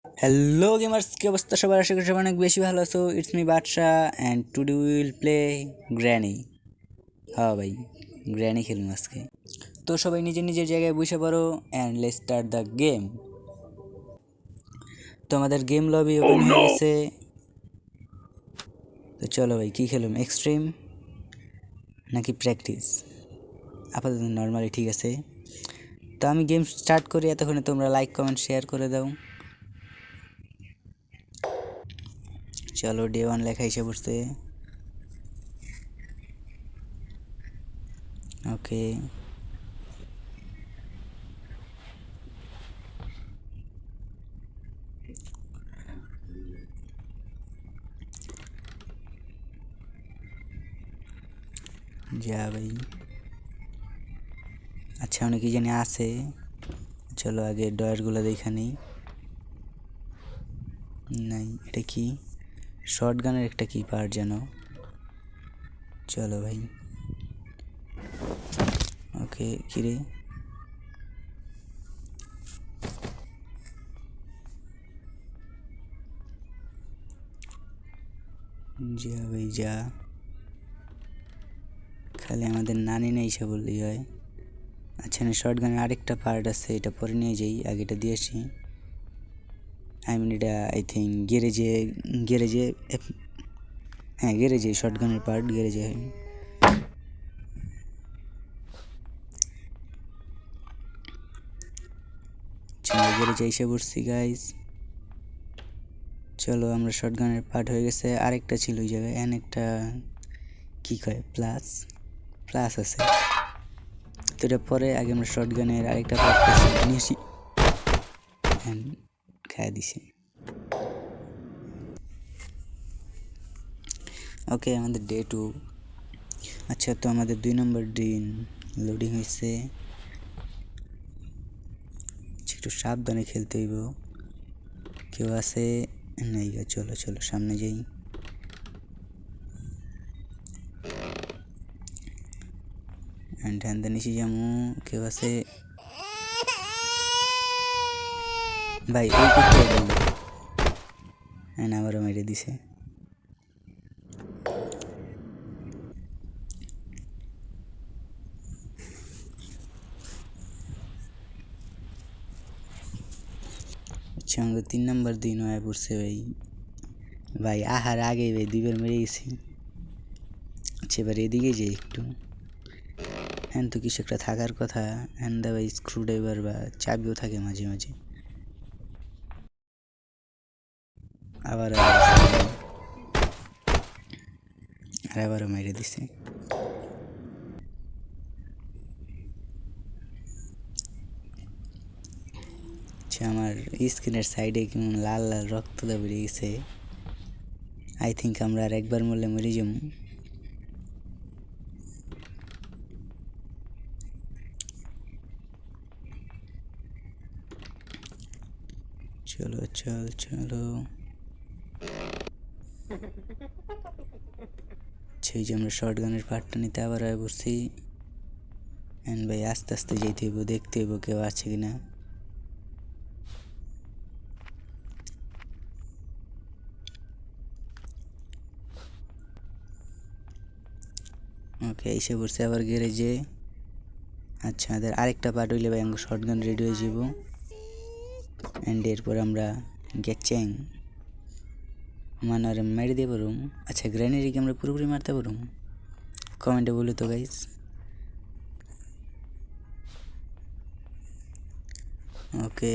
Hello gamers, কি অবস্থা সবার? আশা করি সবাই অনেক বেশি ভালো আছো। It's me Badshah and today will play granny. হ্যাঁ ভাই, গ্র্যানি খেলুন আজকে। তো সবাই নিজের নিজের জায়গায় বসে পড়ো and let's start the game. তো আমাদের গেম লবি ওপেন হয়ে গেছে। তো চলো ভাই, কী খেলুম, এক্সট্রিম নাকি প্র্যাকটিস? আপাতত নর্মালি ঠিক আছে। তো আমি গেম স্টার্ট করি, এতক্ষণে তোমরা লাইক কমেন্ট শেয়ার করে দাও। চলো, ডে 1 লেখা এসে পড়ছে। ওকে, যা ভাই। আচ্ছা, অনেক কি জানি আছে। চলো আগে ডয়ারগুলো দেখা নেই। নাই, এটা কি? শর্ট গানের একটা কি পার্ট যেন। চলো ভাই। ওকে, কিরে? যা ভাই যা, খালি আমাদের নানি নেই সে বললেই হয়। আচ্ছা, না, শর্ট গানের আরেকটা পার্ট আছে, এটা পরে নিয়ে যাই, আগে এটা দিয়ে আসি। আই মিন এটা আই থিঙ্ক গ্যারেজে, গ্যারেজে, হ্যাঁ গ্যারেজে শর্ট গানের পার্ট গ্যারেজে হয়। চলো গ্যারেজে এসে পড়ছি গাইজ। চলো, আমরা শর্ট গানের পার্ট হয়ে গেছে। আরেকটা ছিল ওই জায়গায়, এন একটা কী কয়, প্লাস প্লাস আছে। তো এটা পরে, আগে আমরা শর্ট গানের আরেকটা পার্ট নিয়ে আসি। খাইয়ে দিছে। ওকে, আমাদের ডে 2। আচ্ছা, তো আমাদের 2 নম্বর দিন লোডিং হয়েছে। একটু সাবধানে খেলতে হইব। কেউ আছে? নাই। চলো চলো সামনে যাই। ধ্যান নিচে যাবো। কেউ আছে ভাই? ওই করতে গেল, হ্যাঁ আবারও মেরে দিছে। আচ্ছা, আমাদের 3 নম্বর দিন হয়ে পড়ছে ভাই। ভাই আহার আগে ভাই 2বার মেরে গেছি। আচ্ছা, এবার এদিকে যাই একটু। হ্যাঁ, তো কিছু একটা থাকার কথা। হ্যাঁ দা ভাই, স্ক্রু ড্রাইভার বা চাবিও থাকে মাঝে মাঝে। আবার আর আবারও মেরে দিছে। আচ্ছা, আমার স্ক্রিনের সাইডে কেমন লাল লাল রক্ত বেরিয়ে গেছে। আই থিঙ্ক আমরা আর একবার মরলে মরে যাবো। চলো চল চলো। সেই যে আমরা শর্ট গানের পার্টটা নিতে আবার হয়ে পড়ছি। অ্যান্ড ভাই আস্তে আস্তে যেতে হইব, দেখতে হইব কেউ আছে কি না। ওকে, এসে পড়ছে আবার গ্যারেজে। আচ্ছা, আমাদের আরেকটা পার্ট হইলে ভাই আমরা শর্ট গান রেডি হয়ে যাব। অ্যান্ড এরপর আমরা গেচ্যাং মানে আর মেরে দিয়ে পারুম। আচ্ছা, গ্রেনেডি কি আমরা পুরোপুরি মারতে পারুম? কমেন্টে বলি তো গাইজ। ওকে,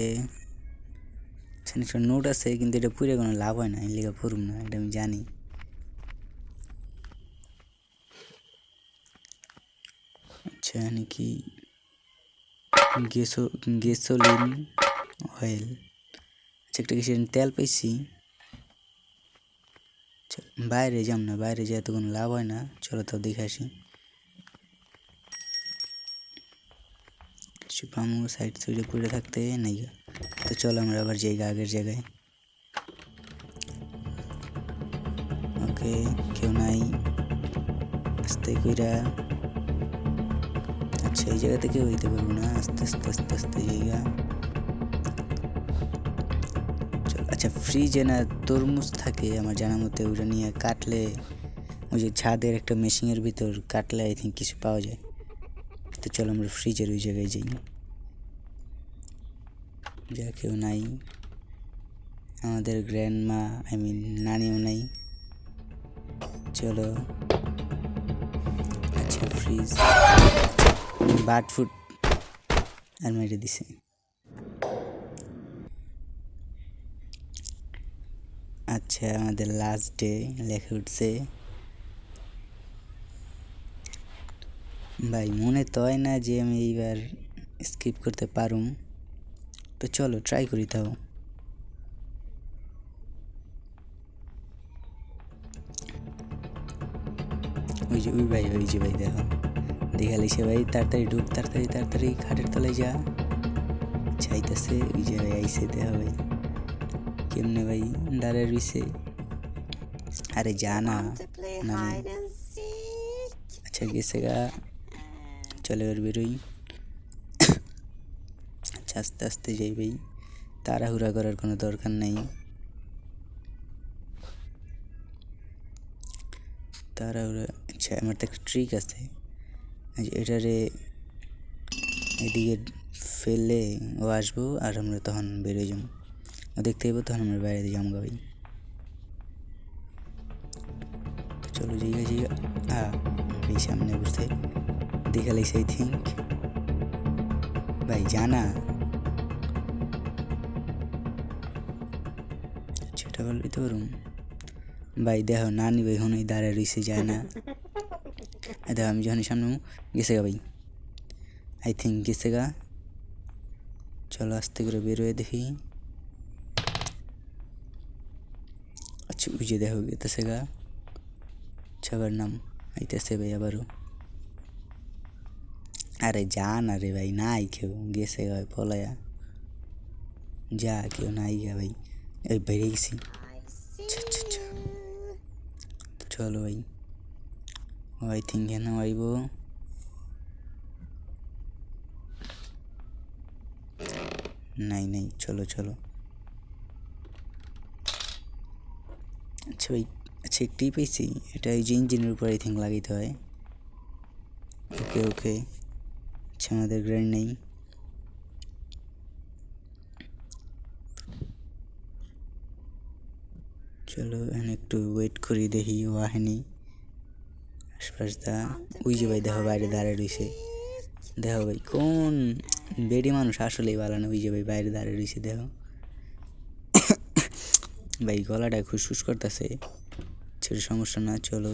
একটা নোট আছে, কিন্তু এটা পুরে কোনো লাভ হয় না, এর লেগে পড়ুম না, এটা আমি জানি। আচ্ছা, নাকি গ্যাসোলিন অয়েল। আচ্ছা, একটা কিসের তেল পাইছি। বাইরে যাম না, বাইরে যেয়ে তো কোনো লাভ হয় না। চলো তাও দেখে আসি। কিছু পামু সাইড সাইডে পড়ে থাকতে নাই। তো চলো আমরা আবার যাই আগের জায়গায়। ওকে, কেউ নাই। আস্তে কইরা। আচ্ছা, এই জায়গা থেকে হইতে পারবো না, আস্তে আস্তে আস্তে আস্তে জায়গা। আচ্ছা ফ্রিজে না তরমুজ থাকে আমার জানা মতে, ওটা নিয়ে কাটলে ওই যে ছাদের একটা মেশিনের ভিতর কাটলে আই থিঙ্ক কিছু পাওয়া যায়। তো চলো আমরা ফ্রিজের ওই জায়গায় যাই, যা কেউ নাই, আমাদের গ্র্যান্ড মা আই মিন নানিও নাই। চলো আচ্ছা ফ্রিজ বার্ড ফুড আর মেরে দিছে। আচ্ছা আমাদের লাস্ট ডে লেখা উঠছে। ভাই মনে তো হয় না যে আমি এইবার স্কিপ করতে পারুম, তো চলো ট্রাই করি তাও। ওই যে ওই ভাই দেখো দেখালিছে ভাই, তাড়াতাড়ি ঢুক, তাড়াতাড়ি তাড়াতাড়ি খাটের তলায় যা, চাইতেছে ওই যে ভাই আইসে দেখা ভাই কেমনে ভাই দাঁড়ায় রইছে। আরে যা না আচ্ছা গেছে গা, চলে এবার বেরোই। আচ্ছা আস্তে আস্তে যাই ভাই, তাড়াহুড়া করার কোনো দরকার নেই, তাড়াহুড়া। আচ্ছা আমার তো একটা ট্রিক আছে, এটারে এদিকে ফেললে ও আসবো আর আমরা তখন বেরোয় যাবো, ও দেখতে পাবো তখন আমরা বাইরে যাবো ভাই। চলো জায়গা ভাই সামনে বসে দেখা লাগছে আই থিঙ্ক, ভাই জানা সেটা বলবি তো রুম ভাই দেখো নানি ভাই হন দাঁড়ায় রইছে যায় না। দেখো আমি যখন সামনে গেছে গা ভাই, আই থিঙ্ক গেছে গা, চলো আস্তে করে বেরোয় দেখি। আচ্ছা ওই যে দেখো গেতেছে গা, সবার নাম আইতেছে ভাই আবারও। আরে যা না রে ভাই, নাই কেউ গেছে গা পলায়া, যা কেউ নাই গা ভাই, এই বেরিয়ে গেছি। আচ্ছা আচ্ছা আচ্ছা চলো ভাই, আই থিঙ্ক কেন আইব, নাই নাই চলো চলো। আচ্ছা ভাই আচ্ছা একটাই পাইছি, এটা এই যে ইঞ্জিনের উপর আই থিঙ্ক লাগাইতে হয়। ওকে ওকে আচ্ছা আমাদের গ্র্যান্ড নেই, চলো এখন একটু ওয়েট করি দেখি ও আহেনি আশপাশ দা। ওই যে ভাই দেখো বাইরে দাঁড়ায় রয়েছে, দেখো ভাই কোন বেডি মানুষ আসলেই ভালো না, ওই যে ভাই বাইরে দাঁড়ায় রয়েছে দেখো। ভাই গলাটা খুশখুশ করতেছে, ছেলে সমস্যা না, চলো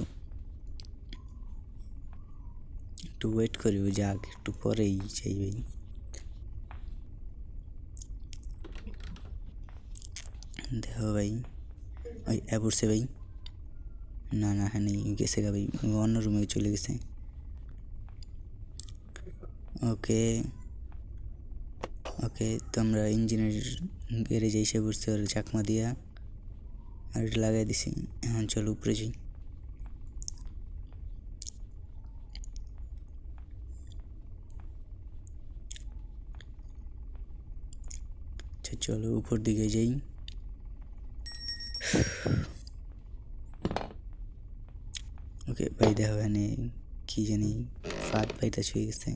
একটু ওয়েট করি, ও যাক একটু পরেই চাই ভাই। দেখো ভাই ওই অ্যাবুরছে ভাই, না না হ্যাঁ নেই গেছে গা ভাই, অন্য রুমে চলে গেছে। ওকে ওকে তো আমরা ইঞ্জিনের গ্যারেজে এসে বসতে পারি চাকমা দিয়া, আর এটা লাগাই দিছি। এখন চলো উপরে যাই। আচ্ছা চলো উপর দিকে যাই। ওকে ভাই দেখো এখানে কি জানি ফাঁদ পাইতা ছুঁয়ে গেছে।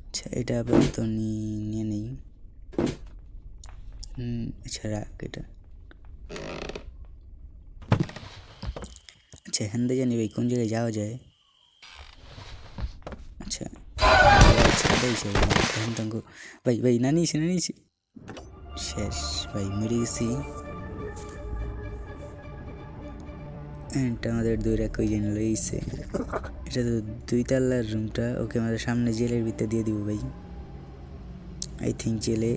আচ্ছা এটা আপাতত নিয়ে নেই, আচ্ছা রাখ এটা। আচ্ছা এখান থেকে জানি ভাই কোন জায়গায় যাওয়া যায়। আচ্ছা ছাদে এসে এখন তঙ্গ ভাই ভাই না নিয়েছি শেষ ভাই, মরে গেছি। এটা আমাদের দুই রাখ ওই জন্য লইছে, এটা তো 2 তলার রুমটা। ওকে আমাদের সামনে জেলের ভিতরে দিয়ে দিব ভাই, আই থিঙ্ক জেলে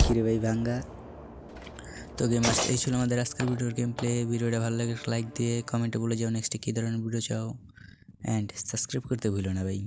কিরে ভাই ভাঙ্গা। তো গেমার্স এই ছিল আমাদের আজকের ভিডিওর গেম প্লে। ভিডিওটা ভালো লাগে লাইক দিয়ে কমেন্টে বলে যাও নেক্সটে কী ধরনের ভিডিও চাও, অ্যান্ড সাবস্ক্রাইব করতে ভুলো না ভাই।